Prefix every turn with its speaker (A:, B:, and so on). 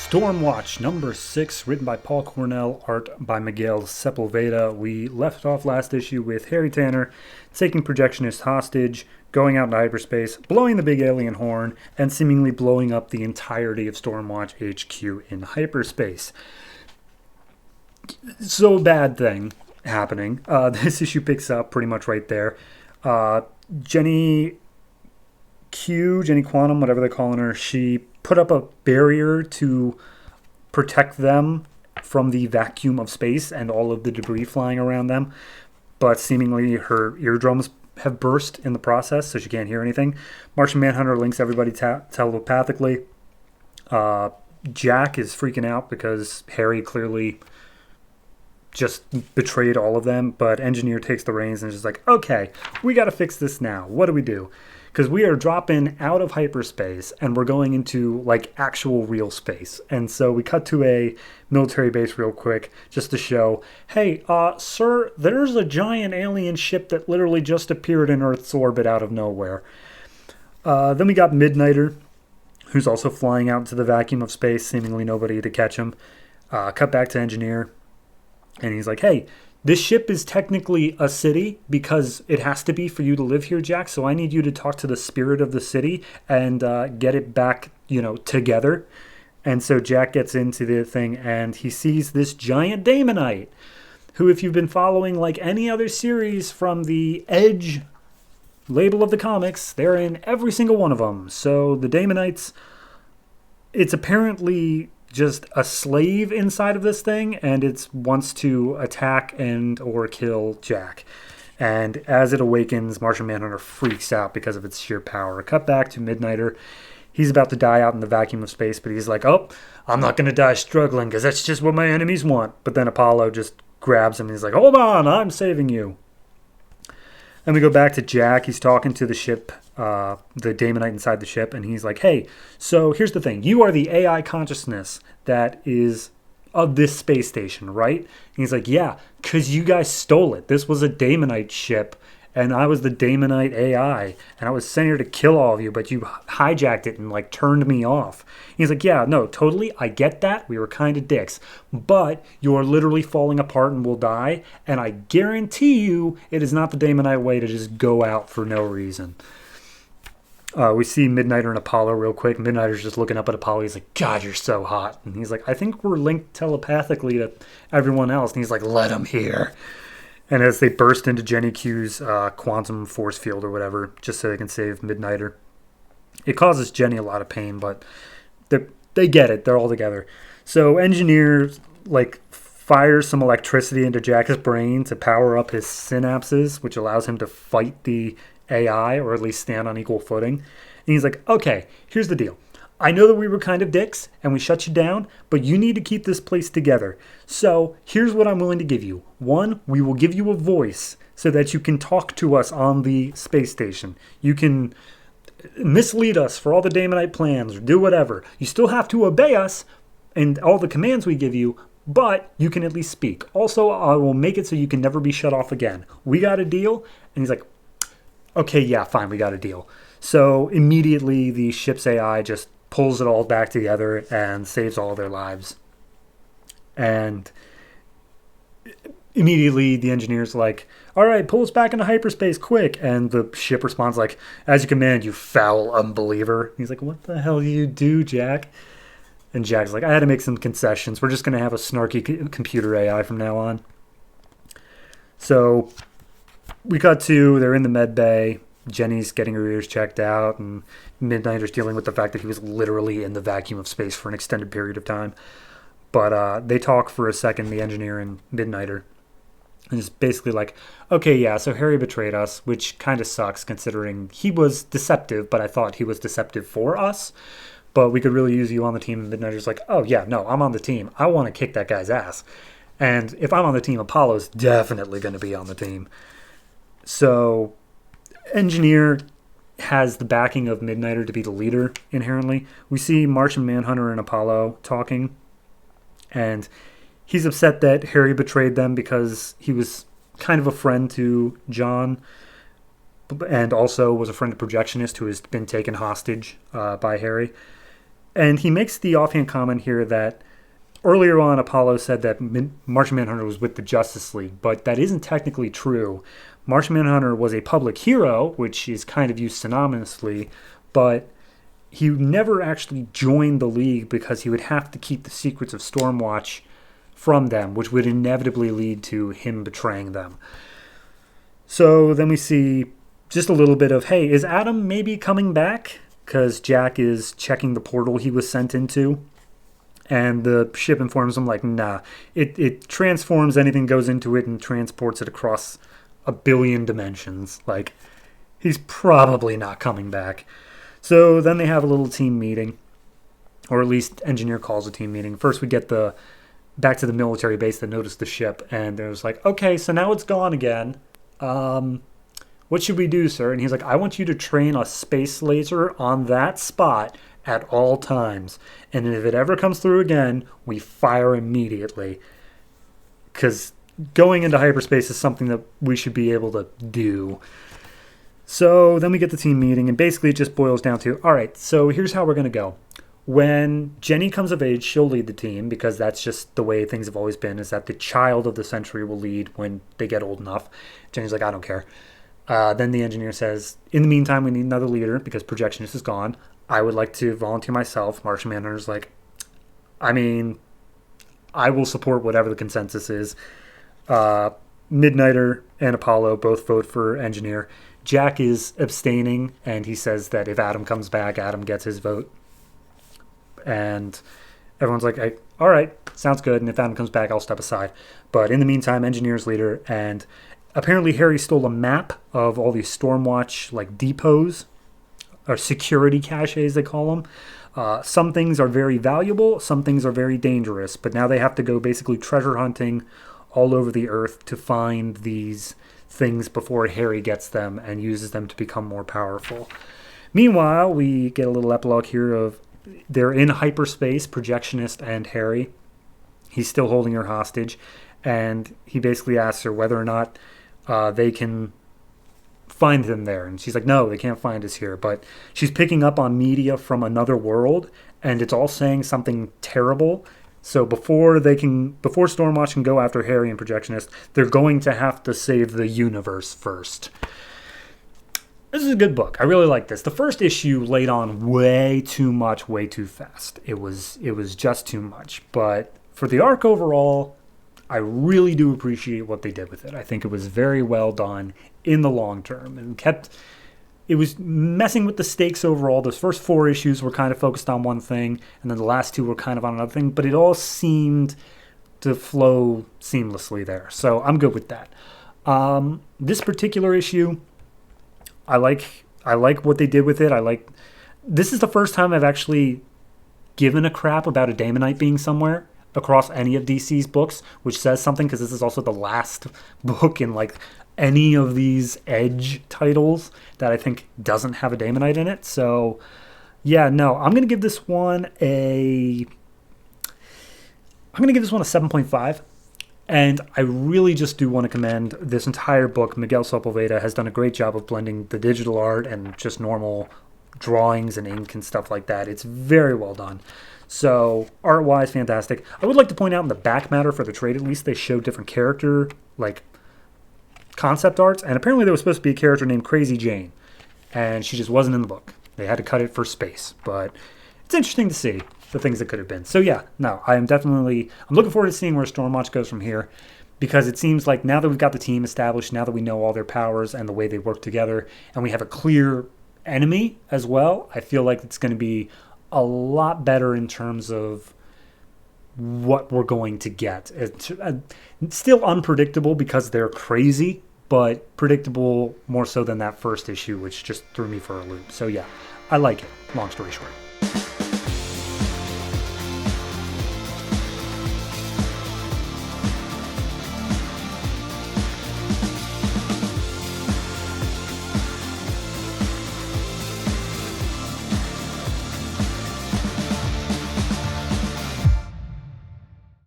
A: StormWatch number 6, written by Paul Cornell, art by Miguel Sepulveda. We left off last issue with Harry Tanner taking projectionists hostage, going out into hyperspace, blowing the big alien horn, and seemingly blowing up the entirety of StormWatch HQ in hyperspace. So bad thing happening. This issue picks up pretty much right there. Jenny Quantum, whatever they're calling her, she put up a barrier to protect them from the vacuum of space and all of the debris flying around them, but seemingly her eardrums have burst in the process, so she can't hear anything. Martian Manhunter links everybody telepathically. Jack is freaking out because Harry clearly just betrayed all of them, but Engineer takes the reins and is just like, okay, we got to fix this now. What do we do? Because we are dropping out of hyperspace and we're going into like actual real space. And so we cut to a military base real quick just to show, hey, sir, there's a giant alien ship that literally just appeared in Earth's orbit out of nowhere. Then we got Midnighter, who's also flying out into the vacuum of space, seemingly nobody to catch him. Cut back to Engineer, and he's like, hey, this ship is technically a city because it has to be for you to live here, Jack. So I need you to talk to the spirit of the city and get it back, together. And so Jack gets into the thing and he sees this giant Daemonite, who, if you've been following like any other series from the Edge label of the comics, they're in every single one of them. So the Daemonites, it's apparently just a slave inside of this thing, and it wants to attack and or kill Jack. And as it awakens, Martian Manhunter freaks out because of its sheer power. Cut back to Midnighter. He's about to die out in the vacuum of space, but he's like, oh, I'm not going to die struggling because that's just what my enemies want. But then Apollo just grabs him and he's like, hold on, I'm saving you. Then we go back to Jack. He's talking to the ship, the Daemonite inside the ship, and he's like, hey, so here's the thing. You are the AI consciousness that is of this space station, right? And he's like, yeah, because you guys stole it. This was a Daemonite ship, and I was the Daemonite AI, and I was sent here to kill all of you, but you hijacked it and, turned me off. He's like, yeah, no, totally, I get that. We were kind of dicks. But you're literally falling apart and will die, and I guarantee you it is not the Daemonite way to just go out for no reason. We see Midnighter and Apollo real quick. Midnighter's just looking up at Apollo. He's like, God, you're so hot. And he's like, I think we're linked telepathically to everyone else. And he's like, let him hear. And as they burst into Jenny Q's quantum force field or whatever, just so they can save Midnighter, it causes Jenny a lot of pain, but they get it. They're all together. So Engineer fires some electricity into Jack's brain to power up his synapses, which allows him to fight the AI, or at least stand on equal footing. And he's like, okay, here's the deal. I know that we were kind of dicks and we shut you down, but you need to keep this place together. So here's what I'm willing to give you. 1, we will give you a voice so that you can talk to us on the space station. You can mislead us for all the Daemonite plans or do whatever. You still have to obey us and all the commands we give you, but you can at least speak. Also, I will make it so you can never be shut off again. We got a deal? And he's like, okay, yeah, fine, we got a deal. So immediately the ship's AI just pulls it all back together and saves all their lives. And immediately the Engineer's like, all right, pull us back into hyperspace quick. And the ship responds like, as you command, you foul unbeliever. He's like, what the hell do you do, Jack? And Jack's like, I had to make some concessions. We're just going to have a snarky computer AI from now on. So we cut to, they're in the med bay. Jenny's getting her ears checked out, and Midnighter's dealing with the fact that he was literally in the vacuum of space for an extended period of time. But they talk for a second, the Engineer and Midnighter. And it's basically like, okay, yeah, so Harry betrayed us, which kind of sucks considering he was deceptive, but I thought he was deceptive for us. But we could really use you on the team. And Midnighter's like, oh, yeah, no, I'm on the team. I want to kick that guy's ass. And if I'm on the team, Apollo's definitely going to be on the team. So Engineer has the backing of Midnighter to be the leader inherently. We see Martian Manhunter and Apollo talking, and he's upset that Harry betrayed them because he was kind of a friend to John and also was a friend of Projectionist who has been taken hostage by Harry. And he makes the offhand comment here that earlier on Apollo said that Martian Manhunter was with the Justice League, but that isn't technically true. Martian Manhunter was a public hero, which is kind of used synonymously, but he never actually joined the League because he would have to keep the secrets of StormWatch from them, which would inevitably lead to him betraying them. So then we see just a little bit of, hey, is Adam maybe coming back? Because Jack is checking the portal he was sent into. And the ship informs him, like, nah, it transforms anything goes into it and transports it across 1 billion dimensions. Like, he's probably not coming back. So then they have a little team meeting, or at least Engineer calls a team meeting. First we get back to the military base that noticed the ship, and there's like, okay, so now it's gone again. What should we do, sir? And he's like, I want you to train a space laser on that spot at all times. And if it ever comes through again, we fire immediately. Because going into hyperspace is something that we should be able to do. So then we get the team meeting, and basically it just boils down to, all right, so here's how we're going to go. When Jenny comes of age, she'll lead the team, because that's just the way things have always been, is that the child of the century will lead when they get old enough. Jenny's like, I don't care. Then the engineer says, in the meantime, we need another leader, because Projectionist is gone. I would like to volunteer myself. Martian Manhunter's like, I mean, I will support whatever the consensus is. Midnighter and Apollo both vote for engineer. Jack is abstaining, and he says that if Adam comes back, Adam gets his vote. And everyone's like, hey, all right, sounds good. And if Adam comes back, I'll step aside. But in the meantime, engineer's leader. And apparently Harry stole a map of all these Stormwatch like depots, or security caches, they call them. Some things are very valuable. Some things are very dangerous. But now they have to go basically treasure hunting all over the earth to find these things before Harry gets them and uses them to become more powerful. Meanwhile, we get a little epilogue here of they're in hyperspace, Projectionist and Harry. He's still holding her hostage, and he basically asks her whether or not they can find them there. And she's like, no, they can't find us here. But she's picking up on media from another world, and it's all saying something terrible. So before Stormwatch can go after Harry and Projectionist, they're going to have to save the universe first. This is a good book. I really like this. The first issue laid on way too much, way too fast. It was just too much. But for the arc overall, I really do appreciate what they did with it. I think it was very well done in the long term, and it was messing with the stakes overall. Those first 4 issues were kind of focused on one thing, and then the last 2 were kind of on another thing, but it all seemed to flow seamlessly there. So I'm good with that. This particular issue, I like what they did with it. This is the first time I've actually given a crap about a Daemonite being somewhere across any of DC's books, which says something, because this is also the last book in like any of these Edge titles that I think doesn't have a Daemonite in it. So yeah, no, I'm going to give this one a 7.5. And I really just do want to commend this entire book. Miguel Sepulveda has done a great job of blending the digital art and just normal drawings and ink and stuff like that. It's very well done. So art-wise, fantastic. I would like to point out in the back matter for the trade, at least, they show different character, like, concept arts. And apparently there was supposed to be a character named Crazy Jane, and she just wasn't in the book. They had to cut it for space. But it's interesting to see the things that could have been. So yeah, no, I'm looking forward to seeing where Stormwatch goes from here, because it seems like now that we've got the team established, now that we know all their powers and the way they work together, and we have a clear enemy as well, I feel like it's going to be a lot better in terms of what we're going to get. It's still unpredictable because they're crazy, but predictable more so than that first issue, which just threw me for a loop. So yeah, I like it, long story short.